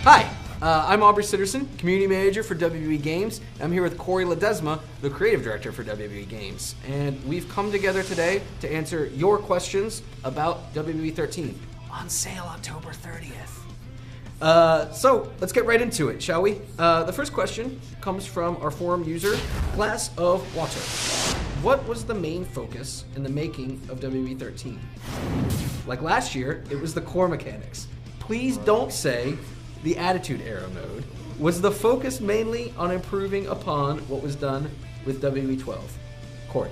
Hi, I'm Aubrey Sitterson, Community Manager for WWE Games. I'm here with Cory Ledesma, the Creative Director for WWE Games. And we've come together today to answer your questions about WWE 13, on sale October 30th. So let's get right into it, shall we? The first question comes from our forum user, Glass of Water. What was the main focus in the making of WWE 13? Like last year, it was the core mechanics. Please don't say the Attitude Era mode. Was the focus mainly on improving upon what was done with WWE 12? Cory.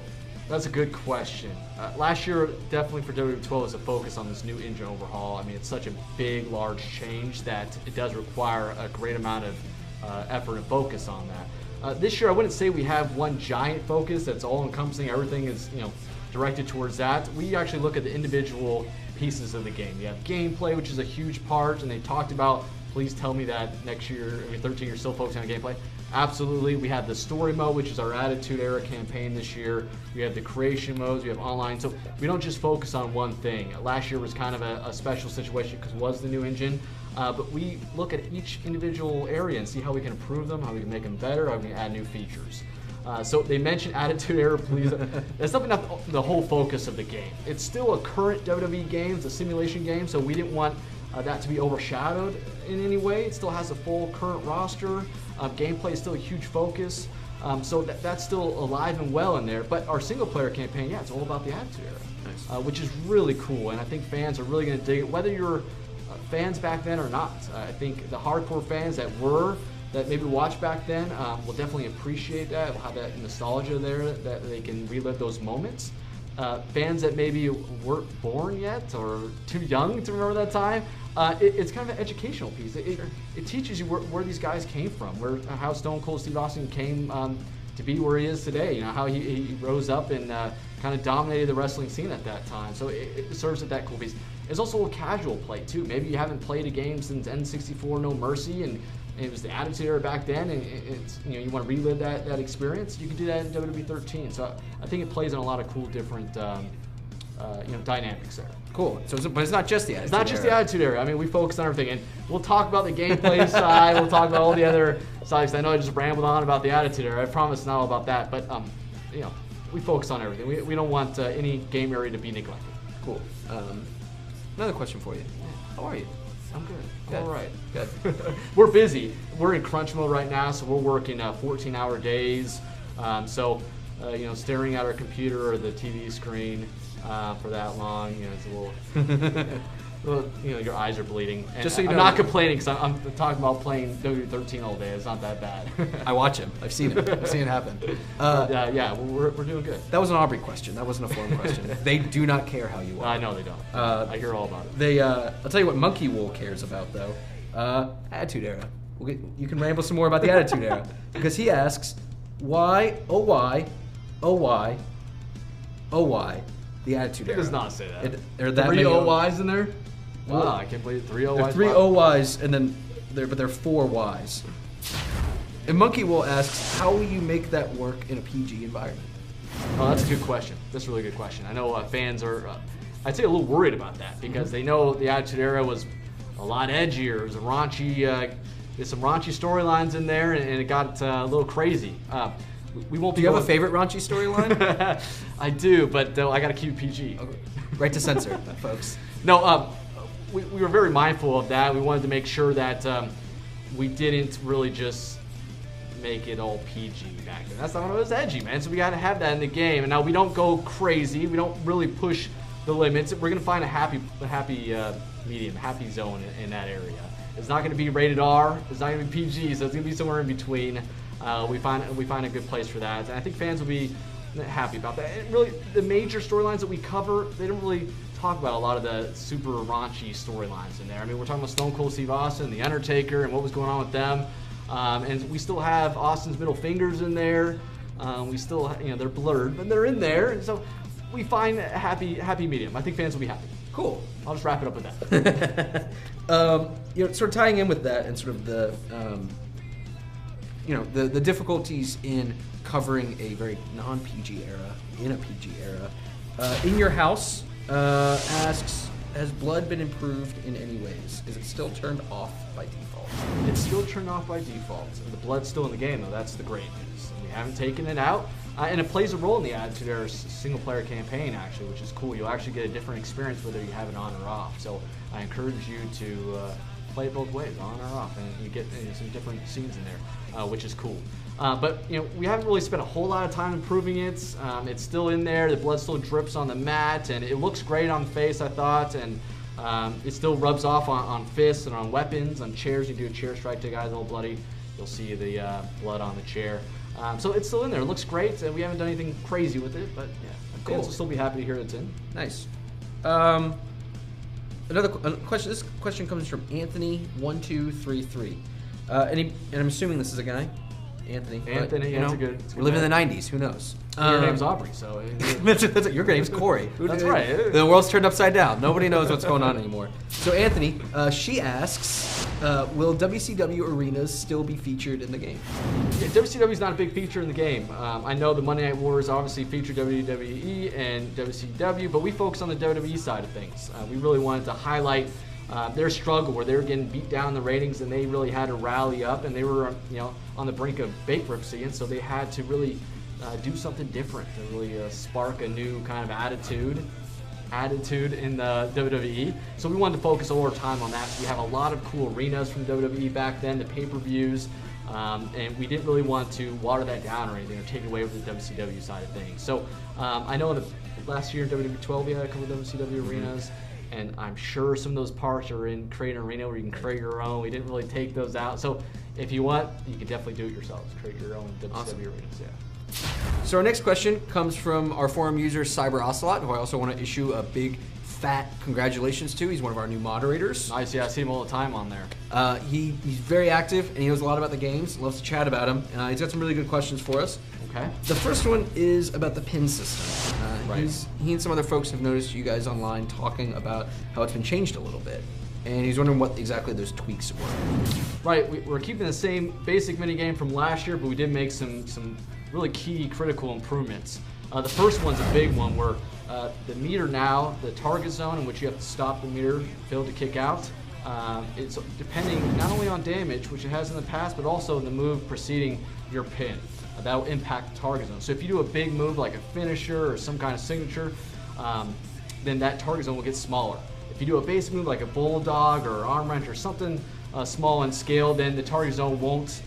That's a good question. Last year, definitely for WWE 12, was a focus on this new engine overhaul. I mean, it's such a big, large change that it does require a great amount of effort and focus on that. This year, I wouldn't say we have one giant focus that's all-encompassing. Everything is, directed towards that. We actually look at the individual pieces of the game. You have gameplay, which is a huge part, and they talked about, please tell me that next year, 13, you're still focusing on gameplay. Absolutely. We have the story mode, which is our Attitude Era campaign this year. We have the creation modes, we have online. So we don't just focus on one thing. Last year was kind of a special situation because it was the new engine. But we look at each individual area and see how we can improve them, how we can make them better, how we can add new features. So they mentioned Attitude Era, please. That's definitely not the whole focus of the game. It's still a current WWE game, it's a simulation game, so we didn't want that to be overshadowed in any way. It still has a full current roster. Gameplay is still a huge focus. So that's still alive and well in there. But our single player campaign, it's all about the Attitude Era, nice. Which is really cool. And I think fans are really going to dig it, whether you're fans back then or not. I think the hardcore fans that maybe watched back then will definitely appreciate that. We'll have that nostalgia there, that they can relive those moments. Fans that maybe weren't born yet or too young to remember that time, it's kind of an educational piece. It teaches you where these guys came from, how Stone Cold Steve Austin came to be where he is today. How he rose up and kind of dominated the wrestling scene at that time. So it serves as that cool piece. It's also a casual play too. Maybe you haven't played a game since N64 No Mercy, and it was the Attitude Era back then, and it's you want to relive that experience. You can do that in WWE 13. So I think it plays in a lot of cool different dynamics there. Cool. But it's not just the Attitude Era. It's not just the Attitude Era. I mean, we focus on everything, and we'll talk about the gameplay side. We'll talk about all the other sides. I know I just rambled on about the Attitude Era. I promise it's not all about that, but we focus on everything. We don't want any game area to be neglected. Cool. Another question for you. How are you? I'm good. Good. All right. Good. We're busy. We're in crunch mode right now, so we're working 14-hour days. Staring at our computer or the TV screen for that long, it's a little, your eyes are bleeding. And just so you know, I'm not complaining because I'm talking about playing WWE 13 all day. It's not that bad. I watch him. I've seen it. I've seen it happen. We're doing good. That was an Aubrey question. That wasn't a forum question. They do not care how you are. I know they don't. I hear all about it. I'll tell you what Monkey Wool cares about, though. Attitude Era. You can ramble some more about the Attitude Era. Because he asks, why, oh why, the Attitude Era? It does not say that. There are that 3 many OYs in there? Wow, I can't believe 3 OYs. There are 3 OYs, and then there are 4 Ys. And Monkey Wool asks, how will you make that work in a PG environment? Oh, that's a good question. That's a really good question. I know fans are, I'd say, a little worried about that because they know the Attitude Era was a lot edgier. It was a raunchy, there's some raunchy storylines in there, and it got a little crazy. We won't. Do you have a favorite raunchy storyline? I do, but I got to keep it PG. Okay. Right to censor, folks. No, we were very mindful of that. We wanted to make sure that we didn't really just make it all PG back then. That's not what it was, edgy, man. So we got to have that in the game. And now we don't go crazy. We don't really push the limits. We're gonna find a happy medium, happy zone in that area. It's not gonna be rated R. It's not gonna be PG. So it's gonna be somewhere in between. We find a good place for that, and I think fans will be happy about that. And really, the major storylines that we cover, they don't really talk about a lot of the super raunchy storylines in there. I mean, we're talking about Stone Cold Steve Austin, The Undertaker, and what was going on with them. And we still have Austin's middle fingers in there. We still, they're blurred, but they're in there. And so we find a happy medium. I think fans will be happy. Cool. I'll just wrap it up with that. Sort of tying in with that and sort of the difficulties in covering a very non-PG era in a PG era. In Your House asks, has blood been improved in any ways? Is it still turned off by default? It's still turned off by default. The blood's still in the game, though. That's the great news. We haven't taken it out, and it plays a role in the Attitude Era single-player campaign, actually, which is cool. You'll actually get a different experience whether you have it on or off. So I encourage you to play it both ways, on or off, and you get some different scenes in there, which is cool. But we haven't really spent a whole lot of time improving it. It's still in there. The blood still drips on the mat, and it looks great on the face, I thought. And it still rubs off on fists and on weapons, on chairs. You do a chair strike to a guy's all bloody, you'll see the blood on the chair. So it's still in there. It looks great. We haven't done anything crazy with it, but yeah, cool. Fans will still be happy to hear it's in. Nice. Another question. This question comes from Anthony1233, and I'm assuming this is a guy. Anthony, that's a good. We live in the '90s. Who knows? Your name's Aubrey, so that's it. Your name's Cory. That's right. The world's turned upside down. Nobody knows what's going on anymore. So Anthony, she asks, will WCW arenas still be featured in the game? Yeah, WCW is not a big feature in the game. I know the Monday Night Wars obviously feature WWE and WCW, but we focus on the WWE side of things. We really wanted to highlight their struggle, where they were getting beat down in the ratings, and they really had to rally up, and they were on the brink of bankruptcy, and so they had to really do something different to really spark a new kind of attitude in the WWE. So we wanted to focus all our time on that. So we have a lot of cool arenas from WWE back then, the pay-per-views, and we didn't really want to water that down or anything, or take away with the WCW side of things. So I know that last year in WWE 12 we had a couple of WCW arenas, and I'm sure some of those parts are in Create an Arena where you can create your own. We didn't really take those out. So if you want, you can definitely do it yourselves. Create your own WCW arenas, yeah. So our next question comes from our forum user Cyber Ocelot, who I also want to issue a big fat congratulations to. He's one of our new moderators. Nice, yeah, I see him all the time on there. He's very active, and he knows a lot about the games. Loves to chat about them. He's got some really good questions for us. Okay. The first one is about the pin system. Right. He and some other folks have noticed you guys online talking about how it's been changed a little bit. And he's wondering what exactly those tweaks were. Right, we're keeping the same basic minigame from last year, but we did make some really key critical improvements. The first one's a big one, where the meter now, the target zone in which you have to stop the meter, failed to kick out, it's depending not only on damage, which it has in the past, but also the move preceding your pin. That will impact the target zone. So if you do a big move like a finisher or some kind of signature, then that target zone will get smaller. If you do a basic move like a bulldog or arm wrench or something small in scale, then the target zone won't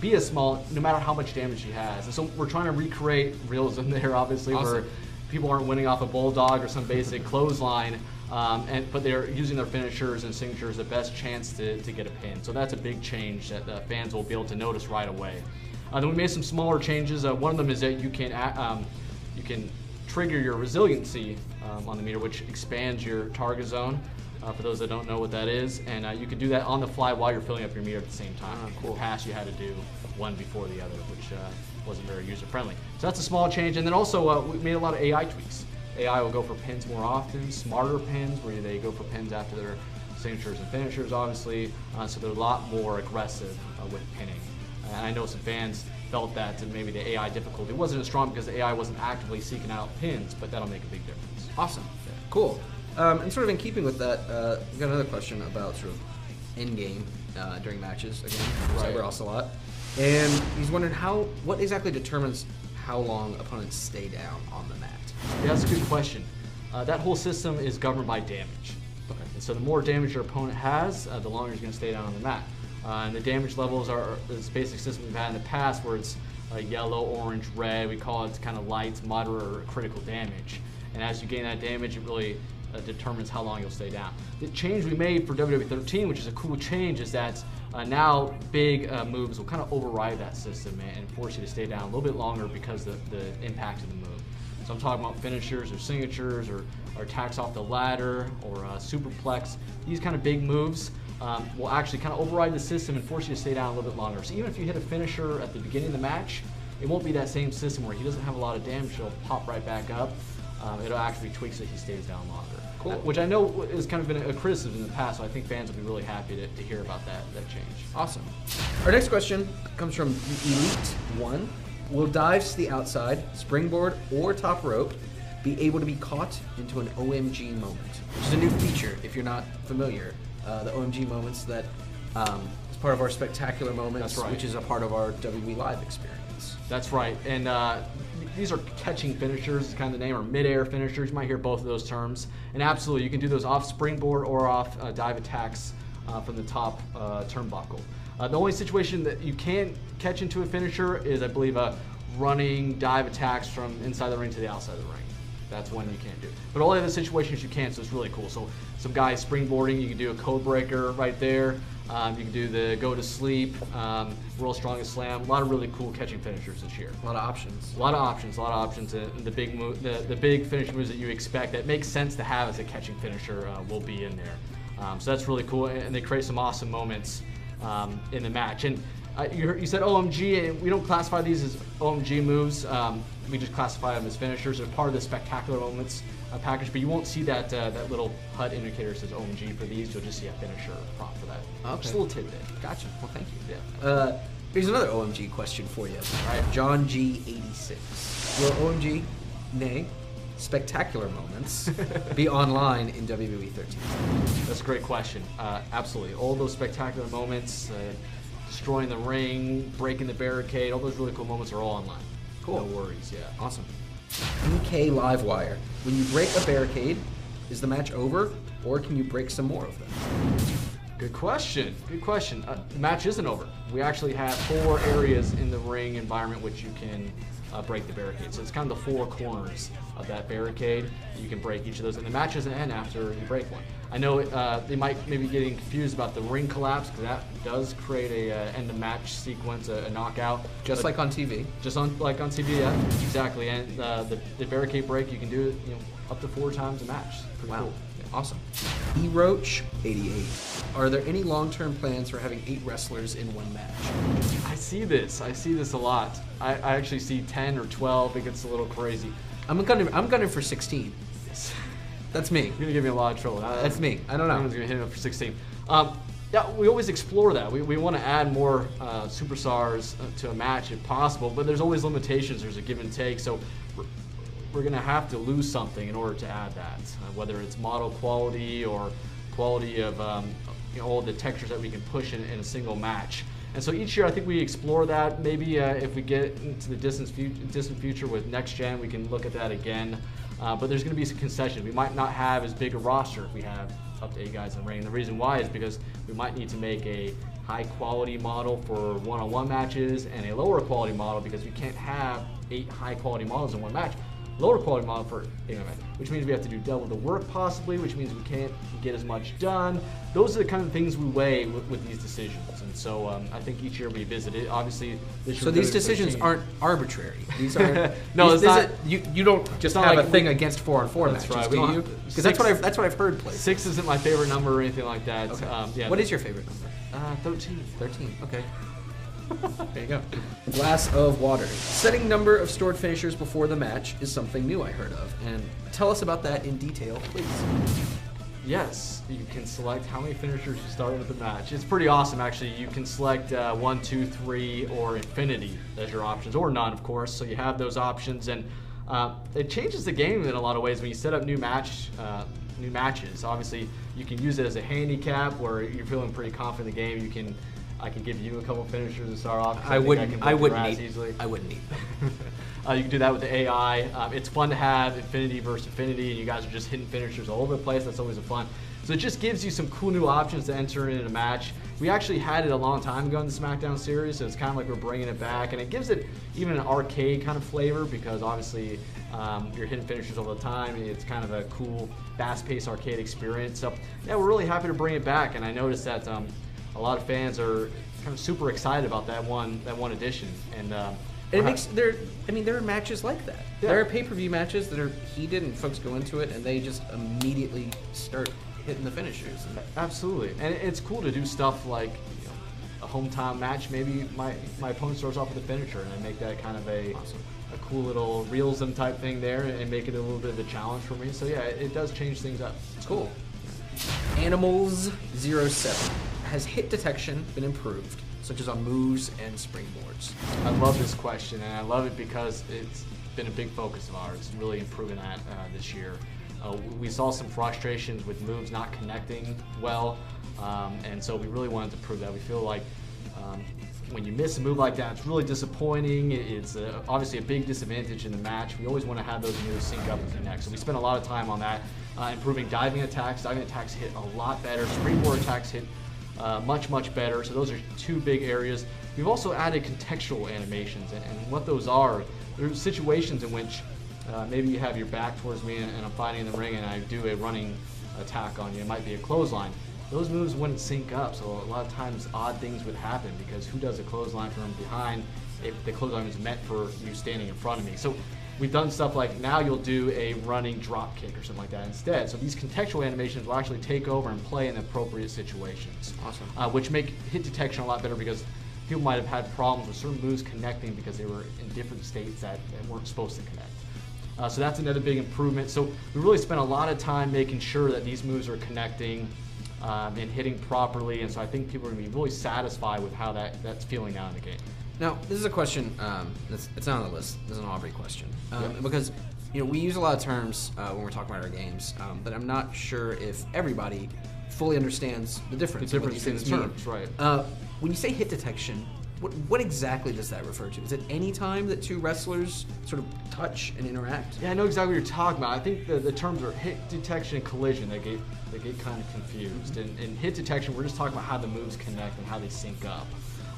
be as small no matter how much damage he has. And so we're trying to recreate realism there, obviously, awesome. Where people aren't winning off a bulldog or some basic clothesline, but they're using their finishers and signatures the best chance to get a pin. So that's a big change that the fans will be able to notice right away. Then we made some smaller changes. One of them is that you can trigger your resiliency on the meter, which expands your target zone. For those that don't know what that is, and you can do that on the fly while you're filling up your meter at the same time. Cool. In the past, you had to do one before the other, which wasn't very user-friendly. So that's a small change. And then also, we made a lot of AI tweaks. AI will go for pins more often, smarter pins, where they go for pins after their signatures and finishers, obviously. So they're a lot more aggressive with pinning. And I know some fans felt that maybe the AI difficulty wasn't as strong because the AI wasn't actively seeking out pins, but that'll make a big difference. Awesome. Yeah. Cool. And sort of in keeping with that, we've got another question about sort of in-game during matches, again, Right. Cyber Ocelot. And he's wondering what exactly determines how long opponents stay down on the mat? Yeah, that's a good question. That whole system is governed by damage. Okay. And so the more damage your opponent has, the longer he's going to stay down on the mat. And the damage levels are this basic system we've had in the past, where it's yellow, orange, red. We call it kind of light, moderate, or critical damage. And as you gain that damage, it really determines how long you'll stay down. The change we made for WWE 13, which is a cool change, is that now big moves will kind of override that system and force you to stay down a little bit longer because of the impact of the move. So I'm talking about finishers or signatures or attacks off the ladder or superplex. These kind of big moves will actually kind of override the system and force you to stay down a little bit longer. So even if you hit a finisher at the beginning of the match, it won't be that same system where he doesn't have a lot of damage, it'll pop right back up. It'll actually tweak so he stays down longer. Cool. Which I know has kind of been a criticism in the past, so I think fans will be really happy to hear about that change. Awesome. Our next question comes from Elite1. Will dives to the outside, springboard, or top rope be able to be caught into an OMG moment, which is a new feature if you're not familiar. The OMG moments that is part of our spectacular moments, That's right. which is a part of our WWE Live experience. That's right. And these are catching finishers, is kind of the name, or mid-air finishers. You might hear both of those terms. And absolutely, you can do those off springboard or off dive attacks from the top turnbuckle. The only situation that you can catch into a finisher is, I believe, running dive attacks from inside the ring to the outside of the ring. That's one you can't do. But all the other situations you can, so it's really cool. So some guys springboarding, you can do a code breaker right there. You can do the go to sleep, world's strongest slam. A lot of really cool catching finishers this year. A lot of options. A lot of options. And the big the big finish moves that you expect that makes sense to have as a catching finisher will be in there. So that's really cool, and they create some awesome moments in the match. And you said OMG, and we don't classify these as OMG moves. We just classify them as finishers. They're part of the spectacular moments package, but you won't see that that little HUD indicator that says OMG for these. You'll just see a finisher prompt for that. Okay. Just a little tidbit. Gotcha. Well, thank you. Yeah. Here's another OMG question for you. All right, John G86. Will OMG, nay, spectacular moments be online in WWE 13? That's a great question. Absolutely. All those spectacular moments, destroying the ring, breaking the barricade, all those really cool moments are all online. Cool. No worries, yeah. Awesome. EK Livewire. When you break a barricade, is the match over, or can you break some more of them? Good question. Good question. The match isn't over. We actually have 4 areas in the ring environment which you can break the barricade. So it's kind of the 4 corners of that barricade. You can break each of those, and the match doesn't end after you break one. I know they might maybe getting confused about the ring collapse, because that does create a end of match sequence, a knockout. Just like on TV. Just like on TV, yeah, exactly. And the barricade break, you can do it, up to 4 times a match. Pretty cool. Awesome. eRoach 88. Are there any long-term plans for having 8 wrestlers in one match? I see this a lot. I actually see 10 or 12. It gets a little crazy. I'm gunning for 16. That's me. You're gonna give me a lot of trouble. That's me. I don't know. Everyone's gonna hit him up for 16. Yeah, we always explore that. We want to add more superstars to a match if possible, but there's always limitations. There's a give and take. So we're going to have to lose something in order to add that, whether it's model quality or quality of all the textures that we can push in a single match. And so each year I think we explore that. Maybe if we get into the distant future with next gen, we can look at that again. But there's going to be some concessions. We might not have as big a roster if we have up to 8 guys in the ring. And the reason why is because we might need to make a high quality model for one-on-one matches and a lower quality model, because we can't have 8 high quality models in one match. Lower quality model for which means we have to do double the work possibly, which means we can't get as much done. Those are the kind of things we weigh with these decisions, and so I think each year we visit it. Obviously, so these decisions aren't arbitrary. These are no, it's not. You don't just have a thing against 4-on-4 matches, right. do you? Because that's what I've heard. Places. 6 isn't my favorite number or anything like that. Okay. Yeah. What is your favorite number? 13. 13. Okay. There you go. Glass of water. Setting number of stored finishers before the match is something new I heard of. And tell us about that in detail, please. Yes, you can select how many finishers you start with the match. It's pretty awesome, actually. You can select 1, 2, 3, or infinity as your options, or none, of course. So you have those options, and it changes the game in a lot of ways when you set up new matches. Obviously, you can use it as a handicap where you're feeling pretty confident in the game. I can give you a couple finishers to start off. I wouldn't need them. You can do that with the AI. It's fun to have infinity versus infinity, and you guys are just hitting finishers all over the place. That's always fun. So it just gives you some cool new options to enter in a match. We actually had it a long time ago in the SmackDown series, so it's kind of like we're bringing it back, and it gives it even an arcade kind of flavor, because obviously you're hitting finishers all the time. It's kind of a cool, fast-paced arcade experience. So yeah, we're really happy to bring it back, and I noticed that a lot of fans are kind of super excited about that one edition, and it makes there are matches like that. Yeah. There are pay-per-view matches that are heated, and folks go into it and they just immediately start hitting the finishers. Absolutely, and it's cool to do stuff like a hometown match. Maybe my opponent starts off with a finisher, and I make that kind of a cool little realism type thing there, and make it a little bit of a challenge for me. So yeah, it does change things up. It's cool. Animals 07. Has hit detection been improved, such as on moves and springboards? I love this question, and I love it because been a big focus of ours, really improving that this year. We saw some frustrations with moves not connecting well, and so we really wanted to prove that. We feel like when you miss a move like that, it's really disappointing. It's obviously a big disadvantage in the match. We always want to have those moves sync up and connect. So we spent a lot of time on that, improving diving attacks. Diving attacks hit a lot better. Springboard attacks hit much better. So those are two big areas. We've also added contextual animations, and what those are, there's situations in which maybe you have your back towards me and I'm fighting in the ring and I do a running attack on you. It might be a clothesline. Those moves wouldn't sync up, so a lot of times odd things would happen because who does a clothesline from behind if the clothesline is meant for you standing in front of me? So we've done stuff like now you'll do a running drop kick or something like that instead. So these contextual animations will actually take over and play in appropriate situations. Awesome. Which make hit detection a lot better because people might have had problems with certain moves connecting because they were in different states that weren't supposed to connect. So that's another big improvement. So we really spent a lot of time making sure that these moves are connecting and hitting properly, and so I think people are going to be really satisfied with how that's feeling out in the game. Now, this is a question it's not on the list. This is an Aubrey question. Because we use a lot of terms when we're talking about our games, but I'm not sure if everybody fully understands the difference. The difference between the terms, right. When you say hit detection, what exactly does that refer to? Is it any time that two wrestlers sort of touch and interact? Yeah, I know exactly what you're talking about. I think the terms are hit detection and collision. They get kind of confused. In hit detection, we're just talking about how the moves connect and how they sync up.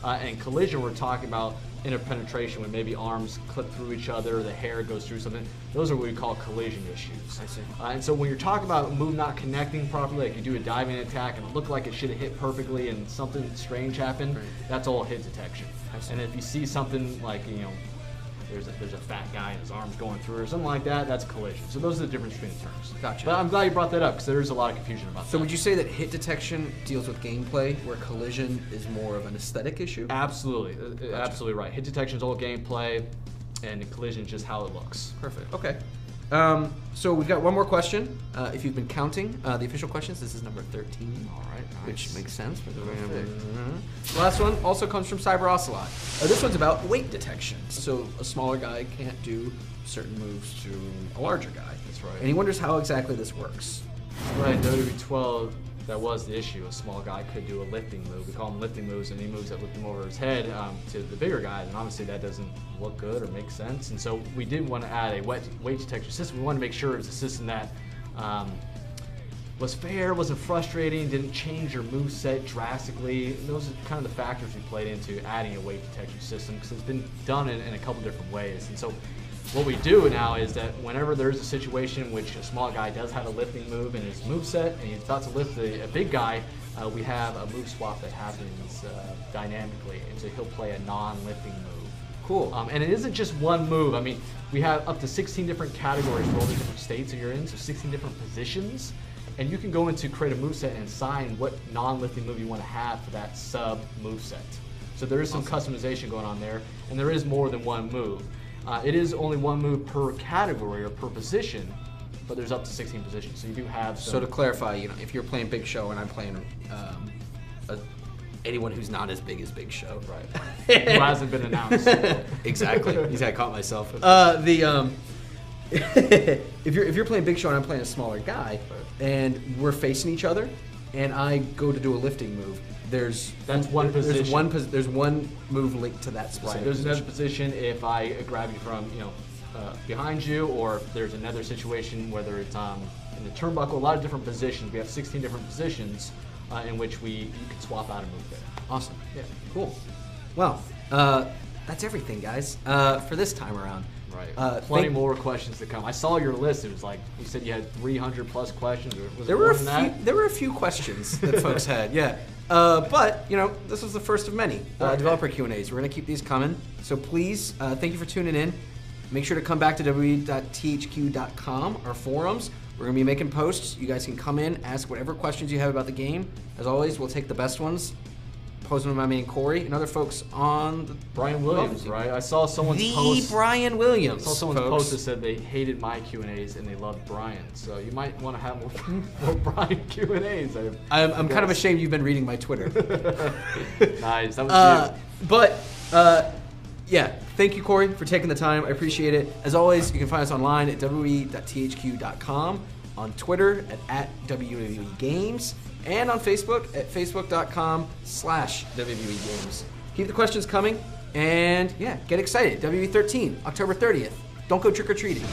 And collision, we're talking about interpenetration when maybe arms clip through each other, the hair goes through something. Those are what we call collision issues. I see. And so when you're talking about a move not connecting properly, like you do a diving attack and it looked like it should have hit perfectly and something strange happened, right. That's all hit detection. I see. And if you see something like, there's a fat guy and his arm's going through or something like that, that's collision. So those are the difference between the terms. Gotcha. But I'm glad you brought that up because there's a lot of confusion about that. So would you say that hit detection deals with gameplay, where collision is more of an aesthetic issue? Absolutely. Gotcha. Absolutely right. Hit detection is all gameplay, and collision is just how it looks. Perfect. Okay. So we've got one more question. If you've been counting the official questions, this is number 13. All right. Nice. Which makes sense. The last one also comes from Cyber Ocelot. This one's about weight detection. So a smaller guy can't do certain moves to a larger guy. That's right. And he wonders how exactly this works. Right, WWE 12, that was the issue. A small guy could do a lifting move. We call them lifting moves, and he moves that lift him over his head to the bigger guy, and obviously that doesn't look good or make sense. And so we did want to add a weight detection system. We wanted to make sure it was a system that was fair, wasn't frustrating, didn't change your move set drastically. And those are kind of the factors we played into adding a weight detection system because it's been done in a couple different ways. And so what we do now is that whenever there's a situation in which a small guy does have a lifting move in his moveset and he's about to lift a big guy, we have a move swap that happens dynamically, and so he'll play a non-lifting move. Cool. And it isn't just one move. I mean, we have up to 16 different categories for all the different states that you're in, so 16 different positions. And you can go into create a moveset and assign what non-lifting move you want to have for that sub moveset. So there is some customization going on there, and there is more than one move. It is only one move per category or per position, but there's up to 16 positions, so you do have some. So to clarify, if you're playing Big Show and I'm playing anyone who's not as big as Big Show, right? Who hasn't been announced. Exactly. I caught myself. If you're playing Big Show and I'm playing a smaller guy, and we're facing each other, and I go to do a lifting move, that's one position. There's one move linked to that specific There's position. another position if I grab you from behind you, or if there's another situation whether it's in the turnbuckle. A lot of different positions. We have 16 different positions in which you can swap out a move there. Awesome. Yeah. Cool. Well, that's everything, guys, for this time around. Right. Plenty more questions to come. I saw your list. It was like you said you had 300 plus questions. There were a few questions that folks had. Yeah. But this was the first of many developer Q&As. We're gonna keep these coming. So please, thank you for tuning in. Make sure to come back to www.thq.com, our forums. We're gonna be making posts. You guys can come in, ask whatever questions you have about the game. As always, we'll take the best ones. Posing with my man Cory and other folks on the Brian Williams, right? I saw someone's post. Brian Williams. I saw someone's post that said they hated my Q&As and they loved Brian. So you might want to have more Brian Q&As. I'm kind of ashamed you've been reading my Twitter. Nice, that was you. But Yeah, thank you, Cory, for taking the time. I appreciate it. As always, you can find us online at wwe.thq.com, on Twitter at WWE Games, and on Facebook at facebook.com/WWE Games. Keep the questions coming, and yeah, get excited. WWE 13, October 30th. Don't go trick-or-treating.